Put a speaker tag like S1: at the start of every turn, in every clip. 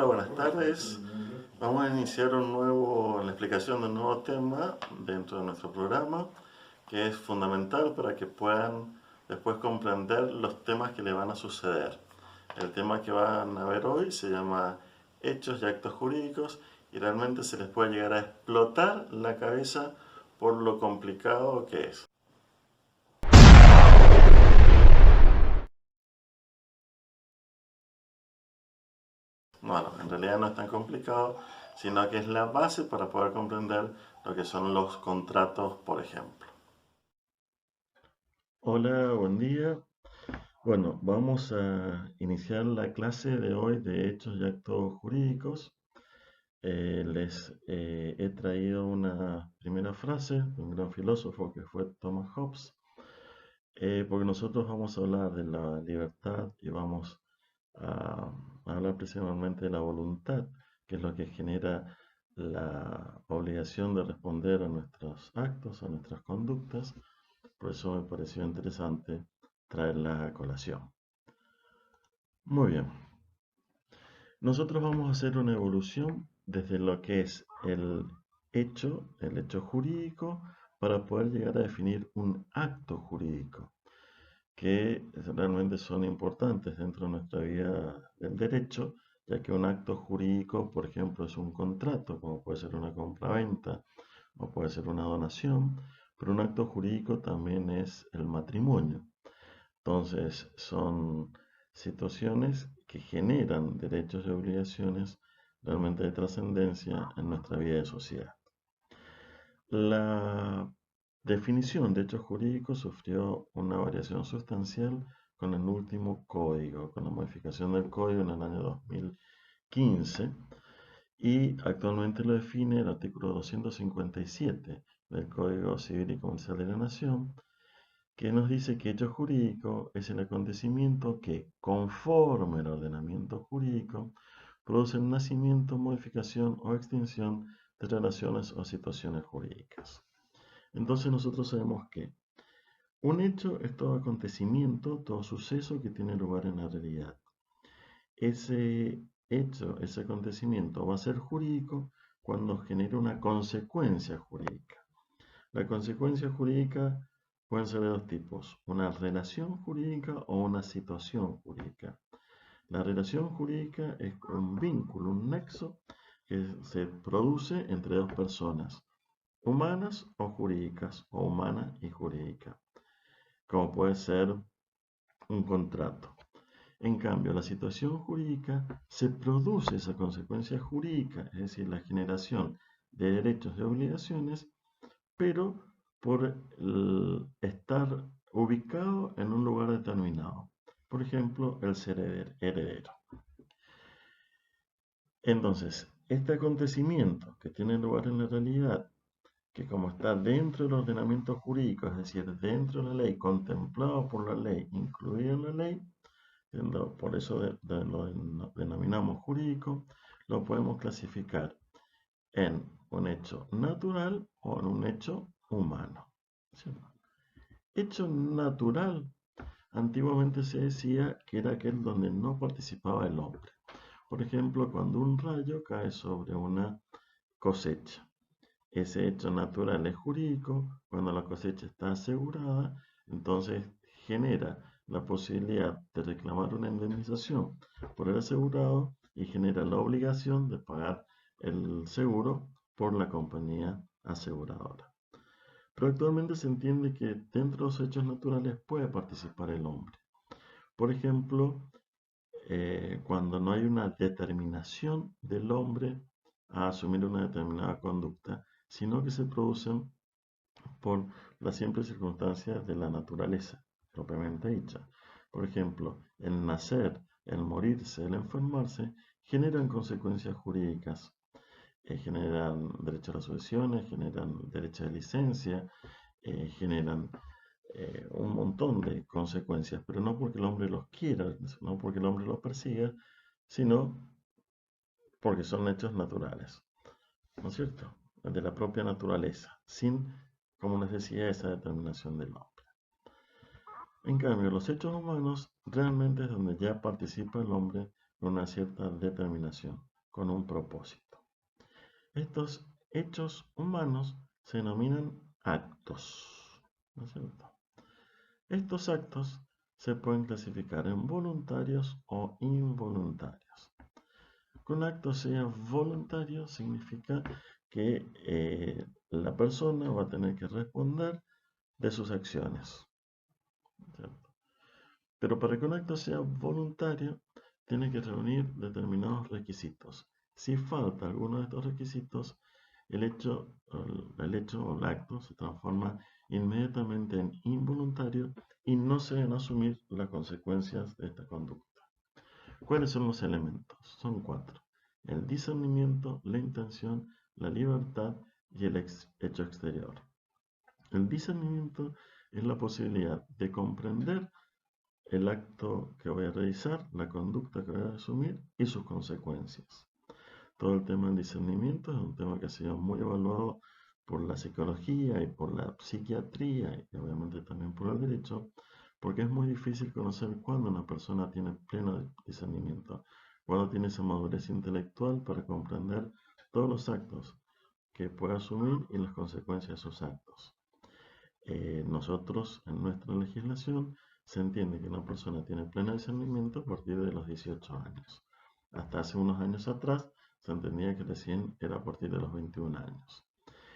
S1: Hola, buenas tardes. Vamos a iniciar la explicación de un nuevo tema dentro de nuestro programa, que es fundamental para que puedan después comprender los temas que le van a suceder. El tema que van a ver hoy se llama hechos y actos jurídicos y realmente se les puede llegar a explotar la cabeza por lo complicado que es. Bueno, en realidad no es tan complicado, sino que es la base para poder comprender lo que son los contratos, por ejemplo. Hola, buen día. Bueno, vamos a iniciar la clase de hoy de hechos y actos jurídicos. Les he traído una primera frase de un gran filósofo que fue Thomas Hobbes, porque nosotros vamos a hablar de la libertad y vamos a hablar principalmente de la voluntad, que es lo que genera la obligación de responder a nuestros actos, a nuestras conductas. Por eso me pareció interesante traerla a colación. Muy bien. Nosotros vamos a hacer una evolución desde lo que es el hecho jurídico, para poder llegar a definir un acto jurídico, que realmente son importantes dentro de nuestra vida del derecho, ya que un acto jurídico, por ejemplo, es un contrato, como puede ser una compraventa o puede ser una donación, pero un acto jurídico también es el matrimonio. Entonces, son situaciones que generan derechos y obligaciones realmente de trascendencia en nuestra vida de sociedad. La definición de hechos jurídicos sufrió una variación sustancial con el último código, con la modificación del código en el año 2015, y actualmente lo define el artículo 257 del Código Civil y Comercial de la Nación, que nos dice que hecho jurídico es el acontecimiento que, conforme al ordenamiento jurídico, produce el nacimiento, modificación o extinción de relaciones o situaciones jurídicas. Entonces nosotros sabemos que un hecho es todo acontecimiento, todo suceso que tiene lugar en la realidad. Ese hecho, ese acontecimiento va a ser jurídico cuando genera una consecuencia jurídica. La consecuencia jurídica pueden ser de dos tipos: una relación jurídica o una situación jurídica. La relación jurídica es un vínculo, un nexo que se produce entre dos personas, humanas o jurídicas, o humana y jurídica, como puede ser un contrato. En cambio, la situación jurídica se produce esa consecuencia jurídica, es decir, la generación de derechos y obligaciones, pero por estar ubicado en un lugar determinado. Por ejemplo, el ser heredero. Entonces, este acontecimiento que tiene lugar en la realidad, que como está dentro del ordenamiento jurídico, es decir, dentro de la ley, contemplado por la ley, incluido en la ley, por eso lo denominamos jurídico, lo podemos clasificar en un hecho natural o en un hecho humano. ¿Sí? Hecho natural, antiguamente se decía que era aquel donde no participaba el hombre. Por ejemplo, cuando un rayo cae sobre una cosecha. Ese hecho natural es jurídico. Cuando la cosecha está asegurada, entonces genera la posibilidad de reclamar una indemnización por el asegurado y genera la obligación de pagar el seguro por la compañía aseguradora. Pero actualmente se entiende que dentro de los hechos naturales puede participar el hombre. Por ejemplo, cuando no hay una determinación del hombre a asumir una determinada conducta, sino que se producen por las simples circunstancias de la naturaleza, propiamente dicha. Por ejemplo, el nacer, el morirse, el enfermarse, generan consecuencias jurídicas, generan derecho a las sucesiones, generan derecho de licencia, generan un montón de consecuencias, pero no porque el hombre los quiera, no porque el hombre los persiga, sino porque son hechos naturales, ¿no es cierto? De la propia naturaleza, sin como necesidad esa determinación del hombre. En cambio, los hechos humanos realmente es donde ya participa el hombre con una cierta determinación. con un propósito. Estos hechos humanos se denominan actos, ¿no es cierto? Estos actos se pueden clasificar en voluntarios o involuntarios. Que un acto sea voluntario significa que la persona va a tener que responder de sus acciones, ¿cierto? Pero para que un acto sea voluntario, tiene que reunir determinados requisitos. Si falta alguno de estos requisitos, el hecho o el acto se transforma inmediatamente en involuntario y no se deben asumir las consecuencias de esta conducta. ¿Cuáles son los elementos? Son 4. El discernimiento, la intención, la libertad y el hecho exterior. El discernimiento es la posibilidad de comprender el acto que voy a realizar, la conducta que voy a asumir y sus consecuencias. Todo el tema del discernimiento es un tema que ha sido muy evaluado por la psicología y por la psiquiatría y obviamente también por el derecho, porque es muy difícil conocer cuándo una persona tiene pleno discernimiento, cuándo tiene esa madurez intelectual para comprender todos los actos que puede asumir y las consecuencias de sus actos. Nosotros, en nuestra legislación, se entiende que una persona tiene pleno discernimiento a partir de los 18 años. Hasta hace unos años atrás se entendía que recién era a partir de los 21 años.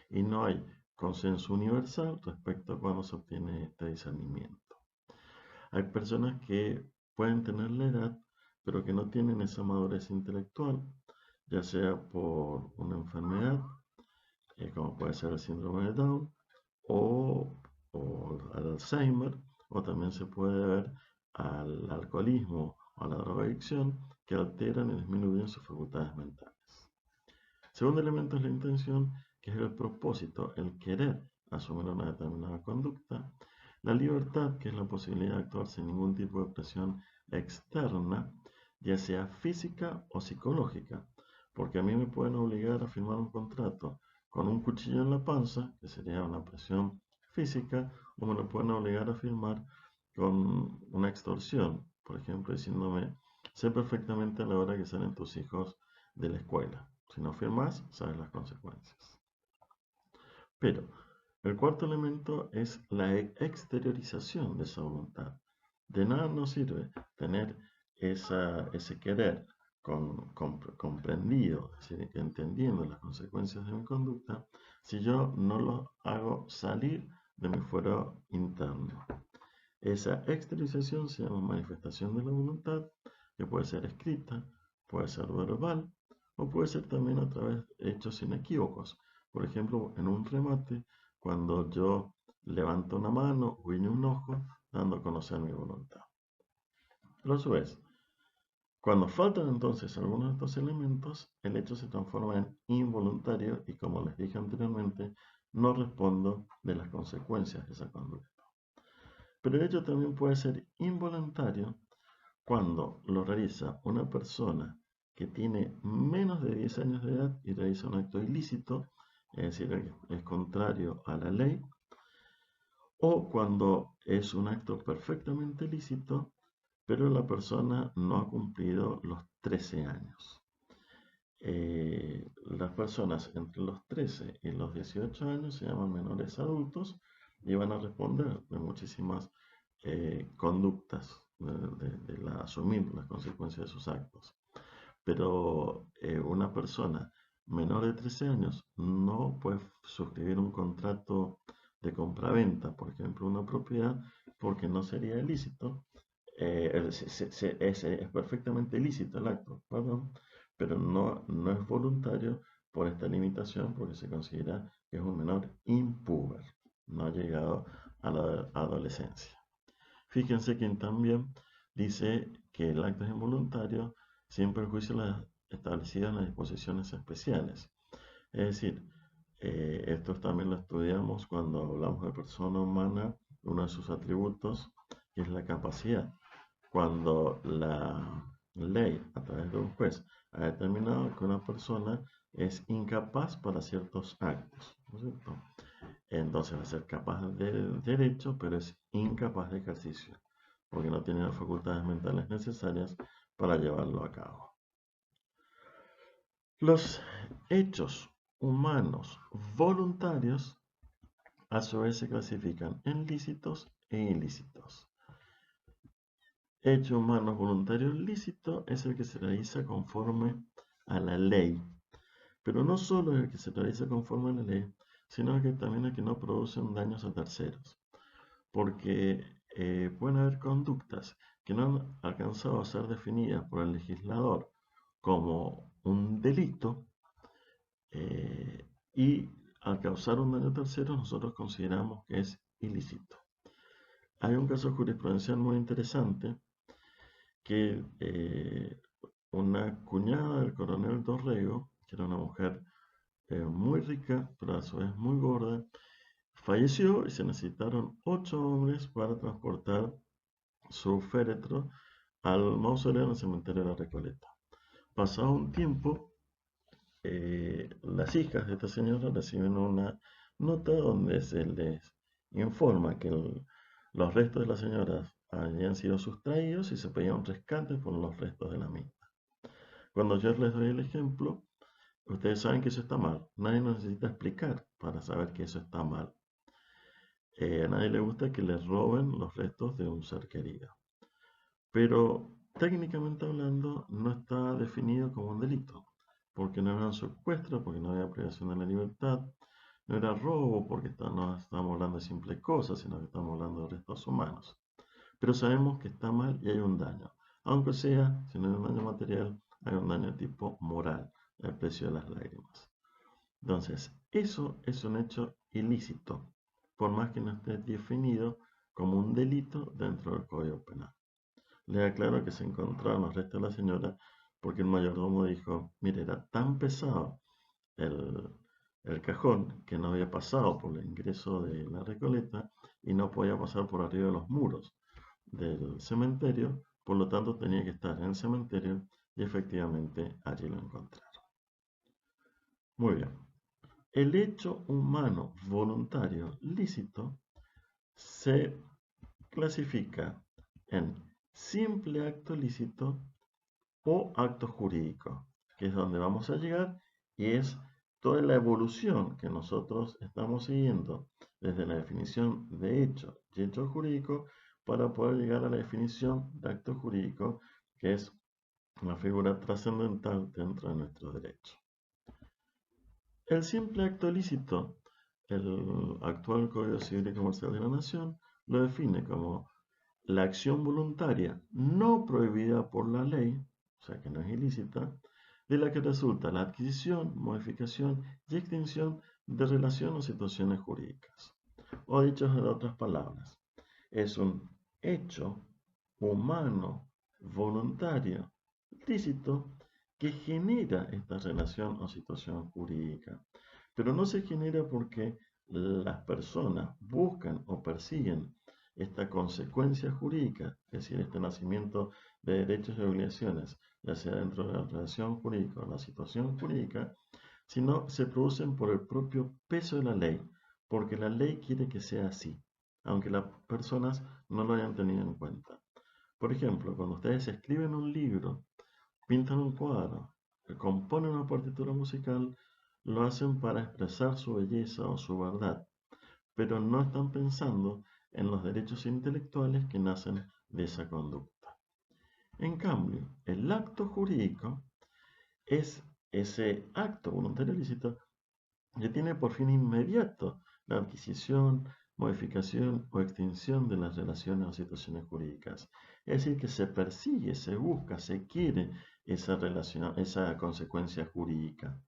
S1: Y no hay consenso universal respecto a cuándo se obtiene este discernimiento. Hay personas que pueden tener la edad, pero que no tienen esa madurez intelectual, ya sea por una enfermedad, como puede ser el síndrome de Down, o al Alzheimer, o también se puede ver al alcoholismo o a la drogadicción, que alteran y disminuyen sus facultades mentales. Segundo elemento es la intención, que es el propósito, el querer asumir una determinada conducta. La libertad, que es la posibilidad de actuar sin ningún tipo de presión externa, ya sea física o psicológica, porque a mí me pueden obligar a firmar un contrato con un cuchillo en la panza, que sería una presión física, o me lo pueden obligar a firmar con una extorsión, por ejemplo, diciéndome, sé perfectamente a la hora que salen tus hijos de la escuela. Si no firmas, sabes las consecuencias. Pero el cuarto elemento es la exteriorización de esa voluntad. De nada nos sirve tener ese querer comprendido, es decir, entendiendo las consecuencias de mi conducta, si yo no lo hago salir de mi fuero interno. Esa exteriorización se llama manifestación de la voluntad, que puede ser escrita, puede ser verbal, o puede ser también a través de hechos inequívocos. Por ejemplo, en un remate, cuando yo levanto una mano o guiño un ojo, dando a conocer mi voluntad. Pero a su vez, cuando faltan entonces algunos de estos elementos, el hecho se transforma en involuntario y, como les dije anteriormente, no respondo de las consecuencias de esa conducta. Pero el hecho también puede ser involuntario cuando lo realiza una persona que tiene menos de 10 años de edad y realiza un acto ilícito, es decir, es contrario a la ley, o cuando es un acto perfectamente lícito, pero la persona no ha cumplido los 13 años. Las personas entre los 13 y los 18 años se llaman menores adultos y van a responder de muchísimas conductas, de asumir las consecuencias de sus actos. Pero una persona menor de 13 años no puede suscribir un contrato de compraventa, por ejemplo, una propiedad, porque no sería ilícito. Es perfectamente ilícito el acto, perdón, pero no es voluntario por esta limitación, porque se considera que es un menor impúber, no ha llegado a la adolescencia. Fíjense que también dice que el acto es involuntario sin perjuicio de las establecidas en las disposiciones especiales. Es decir, esto también lo estudiamos cuando hablamos de persona humana, uno de sus atributos, que es la capacidad. Cuando la ley, a través de un juez, ha determinado que una persona es incapaz para ciertos actos, ¿no es cierto? Entonces va a ser capaz de derecho, pero es incapaz de ejercicio, porque no tiene las facultades mentales necesarias para llevarlo a cabo. Los hechos humanos voluntarios a su vez se clasifican en lícitos e ilícitos. Hecho humano voluntario lícito es el que se realiza conforme a la ley, pero no solo el que se realiza conforme a la ley, sino que también el que no producen daños a terceros, porque pueden haber conductas que no han alcanzado a ser definidas por el legislador como un delito, y al causar un daño a terceros nosotros consideramos que es ilícito. Hay un caso jurisprudencial muy interesante que una cuñada del coronel Dorrego, que era una mujer muy rica, pero a su vez muy gorda, falleció y se necesitaron 8 hombres para transportar su féretro al mausoleo en el cementerio de la Recoleta. Pasado un tiempo, las hijas de esta señora reciben una nota donde se les informa que los restos de la señora habían sido sustraídos y se pedía un rescate por los restos de la misma. Cuando yo les doy el ejemplo, ustedes saben que eso está mal. Nadie nos necesita explicar para saber que eso está mal. A nadie le gusta que les roben los restos de un ser querido. Pero técnicamente hablando, no está definido como un delito, porque no era un secuestro, porque no había privación de la libertad, no era robo, porque no estamos hablando de simples cosas, sino que estamos hablando de restos humanos. Pero sabemos que está mal y hay un daño. Aunque sea, si no hay un daño material, hay un daño tipo moral, el precio de las lágrimas. Entonces, eso es un hecho ilícito, por más que no esté definido como un delito dentro del Código Penal. Le aclaro que se encontraron los restos de la señora porque el mayordomo dijo, mire, era tan pesado el, el cajón que no había pasado por el ingreso de la Recoleta y no podía pasar por arriba de los muros del cementerio, por lo tanto tenía que estar en el cementerio y efectivamente allí lo encontraron. Muy bien. El hecho humano voluntario lícito se clasifica en simple acto lícito o acto jurídico, que es donde vamos a llegar y es toda la evolución que nosotros estamos siguiendo desde la definición de hecho y hecho jurídico para poder llegar a la definición de acto jurídico, que es una figura trascendental dentro de nuestro derecho. El simple acto lícito, el actual Código Civil y Comercial de la Nación, lo define como la acción voluntaria no prohibida por la ley, o sea que no es ilícita, de la que resulta la adquisición, modificación y extinción de relación o situaciones jurídicas. O dicho de otras palabras, es un hecho humano, voluntario, lícito, que genera esta relación o situación jurídica. Pero no se genera porque las personas buscan o persiguen esta consecuencia jurídica, es decir, este nacimiento de derechos y obligaciones, ya sea dentro de la relación jurídica o la situación jurídica, sino se producen por el propio peso de la ley, porque la ley quiere que sea así, aunque las personas no lo hayan tenido en cuenta. Por ejemplo, cuando ustedes escriben un libro, pintan un cuadro, componen una partitura musical, lo hacen para expresar su belleza o su verdad, pero no están pensando en los derechos intelectuales que nacen de esa conducta. En cambio, el acto jurídico es ese acto voluntario ilícito que tiene por fin inmediato la adquisición, modificación o extinción de las relaciones o situaciones jurídicas. Es decir, que se persigue, se busca, se quiere esa relación, esa consecuencia jurídica.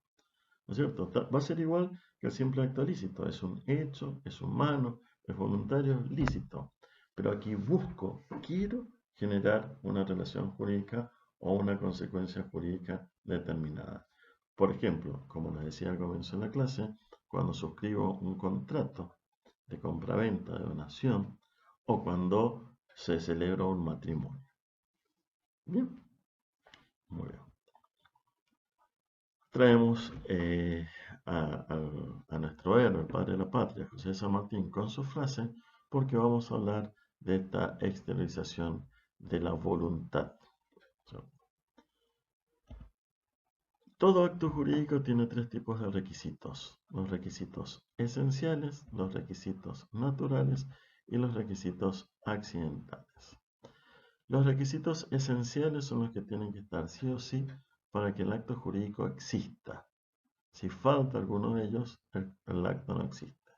S1: ¿No es cierto? Va a ser igual que el simple acto lícito. Es un hecho, es humano, es voluntario, lícito. Pero aquí busco, quiero generar una relación jurídica o una consecuencia jurídica determinada. Por ejemplo, como les decía al comienzo de la clase, cuando suscribo un contrato de compraventa, de donación, o cuando se celebra un matrimonio. Bien, muy bien. Traemos a nuestro héroe, el padre de la patria, José San Martín, con su frase, porque vamos a hablar de esta exteriorización de la voluntad. Todo acto jurídico tiene tres tipos de requisitos: los requisitos esenciales, los requisitos naturales y los requisitos accidentales. Los requisitos esenciales son los que tienen que estar sí o sí para que el acto jurídico exista. Si falta alguno de ellos, el acto no existe.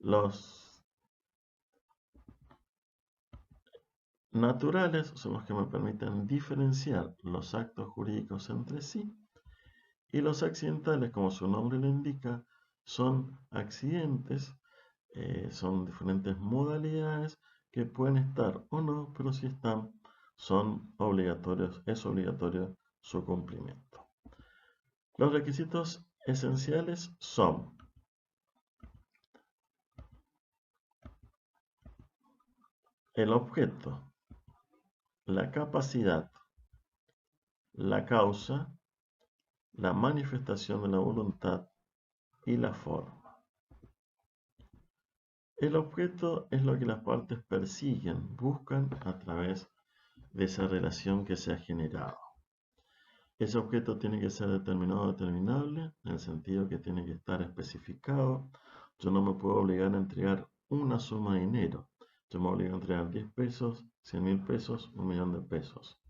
S1: Los naturales son los que me permiten diferenciar los actos jurídicos entre sí, y los accidentales, como su nombre lo indica, son accidentes, son diferentes modalidades que pueden estar o no, pero si están, son obligatorios, es obligatorio su cumplimiento. Los requisitos esenciales son el objeto, la capacidad, la causa, la manifestación de la voluntad y la forma. El objeto es lo que las partes persiguen, buscan a través de esa relación que se ha generado. Ese objeto tiene que ser determinado o determinable, en el sentido que tiene que estar especificado. Yo no me puedo obligar a entregar una suma de dinero. Yo me obligo a entregar 10 pesos, 100.000 pesos, 1.000.000 de pesos.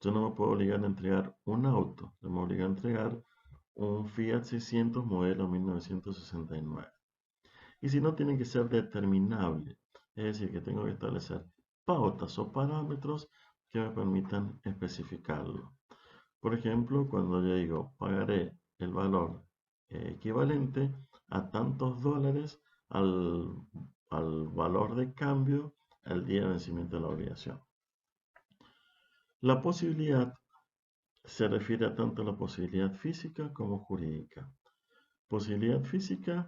S1: Yo no me puedo obligar a entregar un auto. Yo me obligo a entregar un Fiat 600 modelo 1969. Y si no, tiene que ser determinable. Es decir, que tengo que establecer pautas o parámetros que me permitan especificarlo. Por ejemplo, cuando yo digo pagaré el valor equivalente a tantos dólares al valor de cambio al día de vencimiento de la obligación. La posibilidad se refiere a tanto la posibilidad física como jurídica. Posibilidad física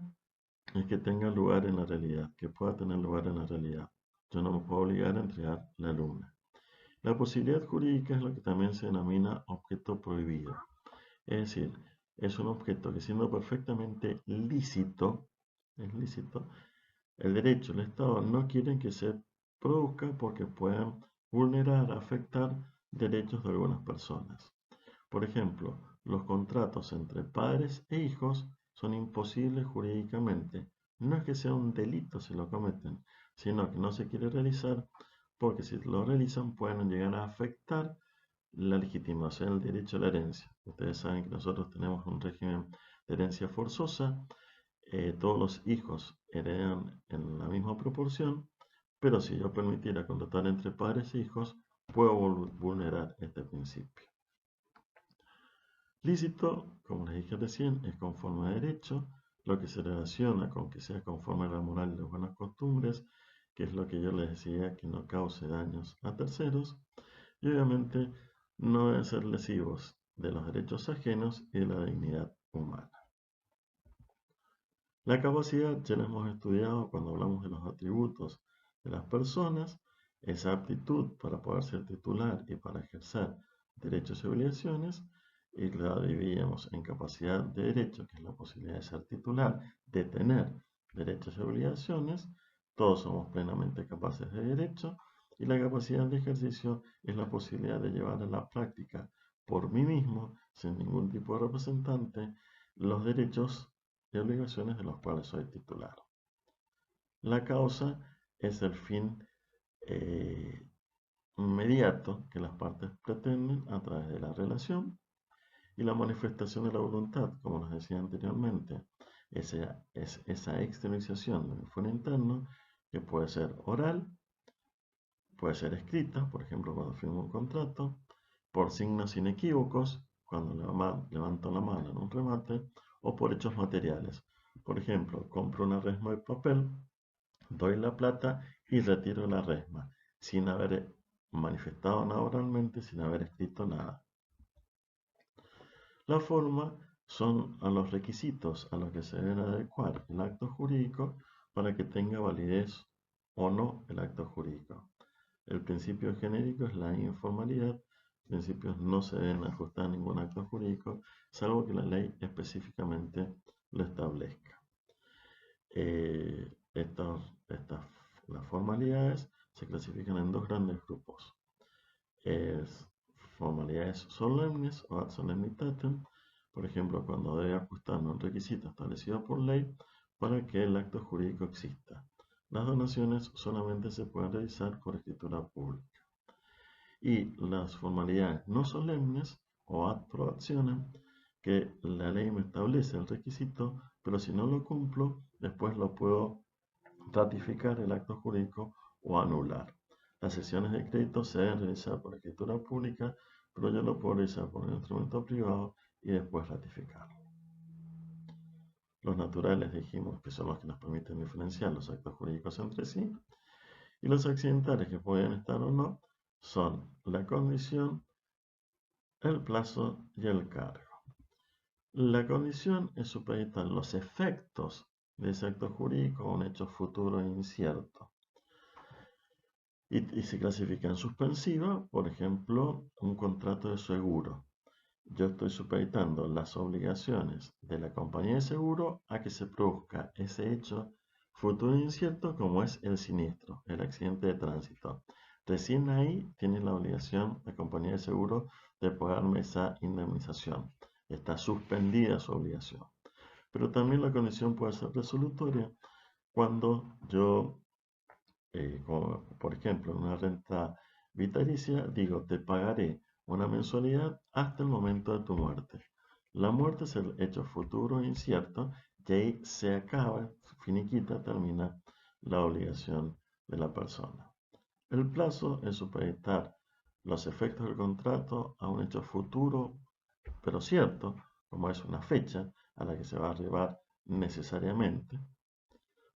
S1: es que tenga lugar en la realidad, que pueda tener lugar en la realidad. Yo no me puedo obligar a entregar la luna. La posibilidad jurídica es lo que también se denomina objeto prohibido. Es decir, es un objeto que, siendo perfectamente lícito, es lícito, el derecho, el Estado no quiere que se produzca porque puedan vulnerar, afectar derechos de algunas personas. Por ejemplo, los contratos entre padres e hijos son imposibles jurídicamente. No es que sea un delito si lo cometen, sino que no se quiere realizar porque si lo realizan pueden llegar a afectar la legitimación del derecho a la herencia. Ustedes saben que nosotros tenemos un régimen de herencia forzosa. Todos los hijos heredan en la misma proporción, pero si yo permitiera contratar entre padres e hijos, puedo vulnerar este principio. Lícito, como les dije recién, es conforme a derecho, lo que se relaciona con que sea conforme a la moral y las buenas costumbres, que es lo que yo les decía, que no cause daños a terceros, y obviamente no deben ser lesivos de los derechos ajenos y de la dignidad humana. La capacidad ya la hemos estudiado cuando hablamos de los atributos de las personas, esa aptitud para poder ser titular y para ejercer derechos y obligaciones, y la dividíamos en capacidad de derecho, que es la posibilidad de ser titular, de tener derechos y obligaciones. Todos somos plenamente capaces de derecho, y la capacidad de ejercicio es la posibilidad de llevar a la práctica por mí mismo, sin ningún tipo de representante, los derechos y obligaciones de los cuales soy titular. La causa es el fin inmediato que las partes pretenden a través de la relación, y la manifestación de la voluntad, como nos decía anteriormente, es esa exteriorización del fuero interno, que puede ser oral, puede ser escrita, por ejemplo cuando firmo un contrato, por signos inequívocos, cuando levanto la mano en un remate, o por hechos materiales. Por ejemplo, compro una resma de papel, doy la plata y retiro la resma, sin haber manifestado nada oralmente, sin haber escrito nada. La forma son a los requisitos a los que se debe adecuar el acto jurídico para que tenga validez o no el acto jurídico. El principio genérico es la informalidad. Principios no se deben ajustar a ningún acto jurídico, salvo que la ley específicamente lo establezca. Las formalidades se clasifican en dos grandes grupos. Formalidades solemnes o ad solemnitatem, por ejemplo, cuando debe ajustarme un requisito establecido por ley para que el acto jurídico exista. Las donaciones solamente se pueden realizar por escritura pública. Y las formalidades no solemnes o ad proaccionem, que la ley me establece el requisito, pero si no lo cumplo, después lo puedo ratificar el acto jurídico o anular. Las sesiones de crédito se deben realizar por escritura pública, pero yo lo puedo realizar por un instrumento privado y después ratificarlo. Los naturales dijimos que son los que nos permiten diferenciar los actos jurídicos entre sí, y los accidentales, que pueden estar o no, son la condición, el plazo y el cargo. La condición es supeditar los efectos de ese acto jurídico a un hecho futuro e incierto. Y se clasifica en suspensiva, por ejemplo, un contrato de seguro. Yo estoy supeditando las obligaciones de la compañía de seguro a que se produzca ese hecho futuro e incierto como es el siniestro, el accidente de tránsito. Recién ahí tiene la obligación la compañía de seguro de pagarme esa indemnización. Está suspendida su obligación. Pero también la condición puede ser resolutoria cuando yo, como por ejemplo en una renta vitalicia, digo, te pagaré una mensualidad hasta el momento de tu muerte. La muerte es el hecho futuro e incierto y ahí se acaba, finiquita, termina la obligación de la persona. El plazo es supeditar los efectos del contrato a un hecho futuro pero cierto, como es una fecha a la que se va a arribar necesariamente.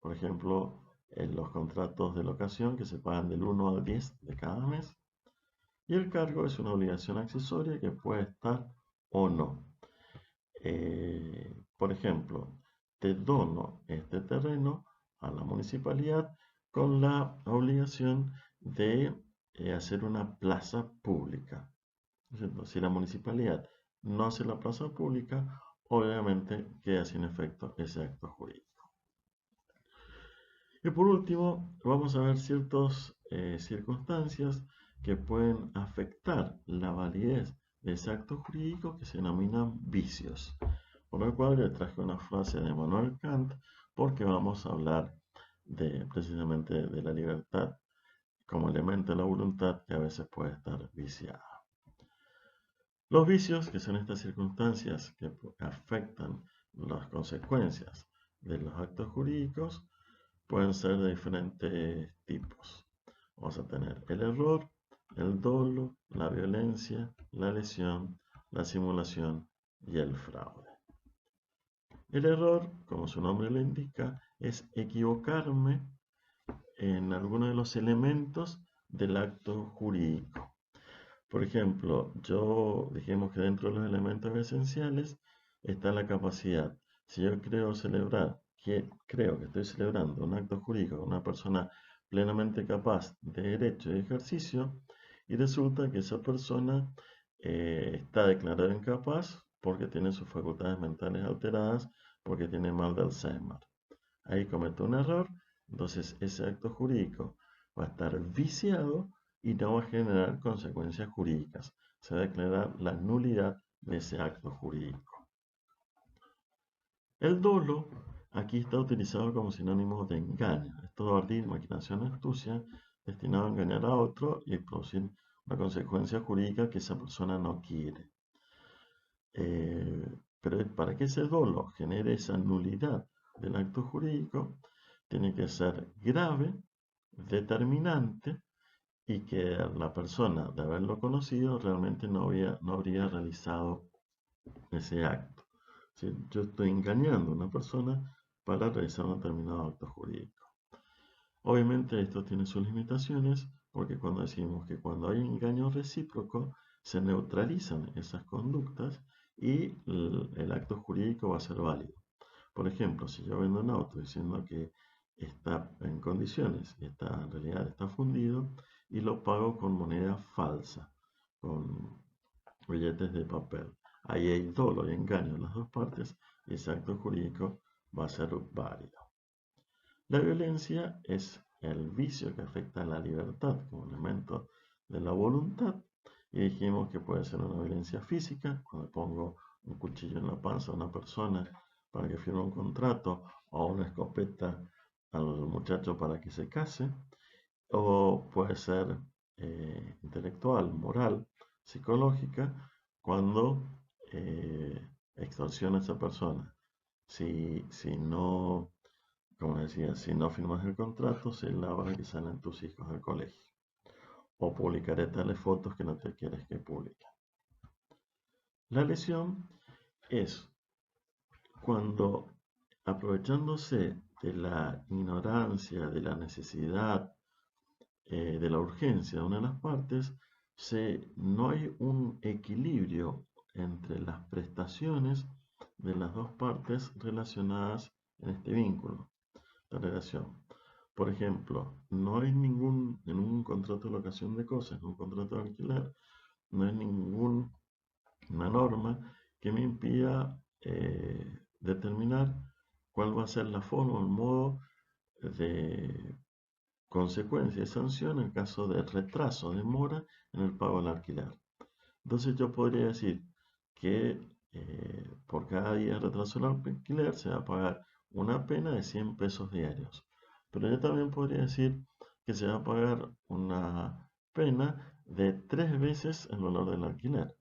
S1: Por ejemplo, en los contratos de locación que se pagan del 1 al 10 de cada mes. Y el cargo es una obligación accesoria que puede estar o no. Por ejemplo, te dono este terreno a la municipalidad con la obligación de hacer una plaza pública. Si la municipalidad no hace la plaza pública, obviamente queda sin efecto ese acto jurídico. Y por último, vamos a ver ciertas circunstancias que pueden afectar la validez de ese acto jurídico que se denominan vicios. Por lo cual le traje una frase de Immanuel Kant porque vamos a hablar precisamente de la libertad como elemento de la voluntad que a veces puede estar viciada. Los vicios, que son estas circunstancias que afectan las consecuencias de los actos jurídicos, pueden ser de diferentes tipos. Vamos a tener el error, el dolo, la violencia, la lesión, la simulación y el fraude. El error, como su nombre lo indica, es equivocarme en alguno de los elementos del acto jurídico. Por ejemplo, dijimos que dentro de los elementos esenciales está la capacidad. Si yo creo que estoy celebrando un acto jurídico con una persona plenamente capaz de derecho y ejercicio, y resulta que esa persona está declarada incapaz porque tiene sus facultades mentales alteradas, porque tiene mal de Alzheimer. Ahí cometo un error, entonces ese acto jurídico va a estar viciado y no va a generar consecuencias jurídicas. Se va a declarar la nulidad de ese acto jurídico. El dolo aquí está utilizado como sinónimo de engaño. Es todo ardid, maquinación, astucia, destinado a engañar a otro y producir una consecuencia jurídica que esa persona no quiere. Pero para que ese dolo genere esa nulidad del acto jurídico, tiene que ser grave, determinante y que la persona, de haberlo conocido, realmente no habría realizado ese acto. Si yo estoy engañando a una persona para realizar un determinado acto jurídico. Obviamente esto tiene sus limitaciones porque cuando decimos que cuando hay engaño recíproco se neutralizan esas conductas y el acto jurídico va a ser válido. Por ejemplo, si yo vendo un auto diciendo que está en condiciones y en realidad está fundido y lo pago con moneda falsa, con billetes de papel. Ahí hay dolo y engaño en las dos partes y ese acto jurídico va a ser válido. La violencia es el vicio que afecta a la libertad como elemento de la voluntad y dijimos que puede ser una violencia física, cuando pongo un cuchillo en la panza a una persona para que firme un contrato, o una escopeta al muchacho para que se case, o puede ser intelectual, moral, psicológica, cuando extorsiona a esa persona. Si no, como decía, si no firmas el contrato, se la hora que salen tus hijos del colegio. O publicaré tales fotos que no te quieres que publiquen. La lesión es cuando, aprovechándose de la ignorancia, de la necesidad, de la urgencia de una de las partes, no hay un equilibrio entre las prestaciones de las dos partes relacionadas en este vínculo de relación. Por ejemplo, no hay en un contrato de locación de cosas, en un contrato de alquiler, no hay ninguna norma que me impida determinar cuál va a ser la forma o el modo de consecuencia y sanción en caso de retraso o demora en el pago del alquiler. Entonces yo podría decir que por cada día de retraso del alquiler se va a pagar una pena de 100 pesos diarios. Pero yo también podría decir que se va a pagar una pena de 3 veces el valor del alquiler.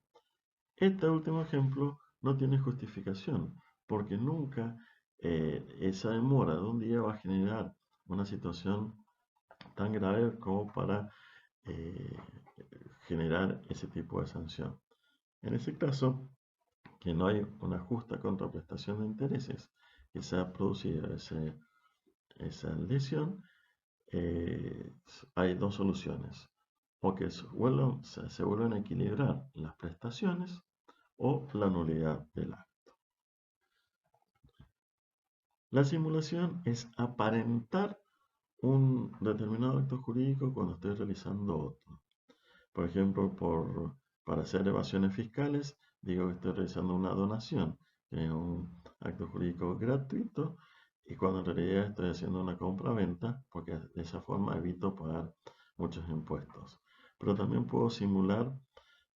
S1: Este último ejemplo no tiene justificación, porque nunca esa demora de un día va a generar una situación tan grave como para eh, generar ese tipo de sanción. En ese caso, que no hay una justa contraprestación de intereses que se ha producido esa lesión, hay dos soluciones. O que se vuelvan a equilibrar las prestaciones o la nulidad del acto. La simulación es aparentar un determinado acto jurídico cuando estoy realizando otro. Por ejemplo, para hacer evasiones fiscales, digo que estoy realizando una donación, que es un acto jurídico gratuito, y cuando en realidad estoy haciendo una compra-venta, porque de esa forma evito pagar muchos impuestos. Pero también puedo simular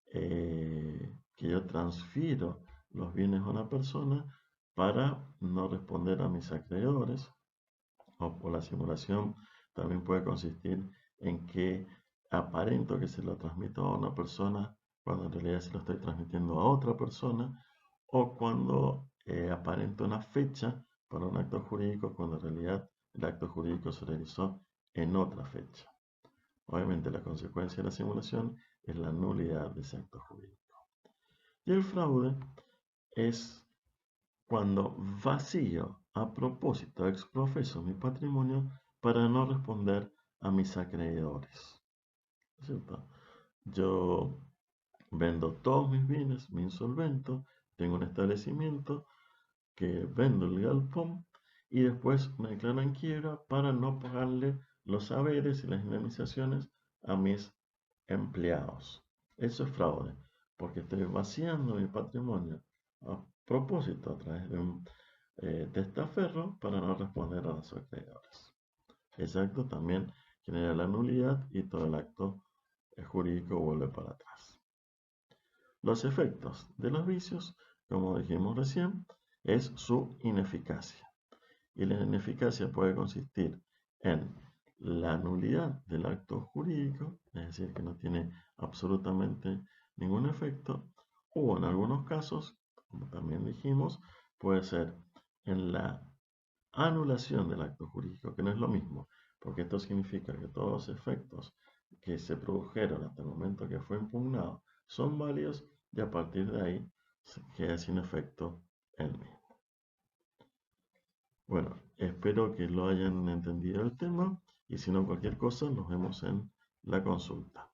S1: que yo transfiero los bienes a una persona para no responder a mis acreedores, o la simulación también puede consistir en que aparento que se lo transmito a una persona cuando en realidad se lo estoy transmitiendo a otra persona, o cuando aparento una fecha para un acto jurídico cuando en realidad el acto jurídico se realizó en otra fecha. Obviamente la consecuencia de la simulación es la nulidad de ese acto jurídico. Y el fraude es cuando vacío a propósito ex profeso mi patrimonio para no responder a mis acreedores. ¿Cierto? Yo vendo todos mis bienes, me insolvento, tengo un establecimiento que vendo el galpón y después me declaro en quiebra para no pagarle los haberes y las indemnizaciones a mis empleados. Eso es fraude, porque estoy vaciando mi patrimonio a propósito a través de un testaferro para no responder a los acreedores. Ese acto también genera la nulidad y todo el acto jurídico vuelve para atrás. Los efectos de los vicios, como dijimos recién, es su ineficacia. Y la ineficacia puede consistir en la nulidad del acto jurídico, es decir, que no tiene absolutamente ningún efecto, o en algunos casos, como también dijimos, puede ser en la anulación del acto jurídico, que no es lo mismo, porque esto significa que todos los efectos que se produjeron hasta el momento que fue impugnado son válidos y a partir de ahí queda sin efecto el mismo. Bueno, espero que lo hayan entendido el tema y si no cualquier cosa nos vemos en la consulta.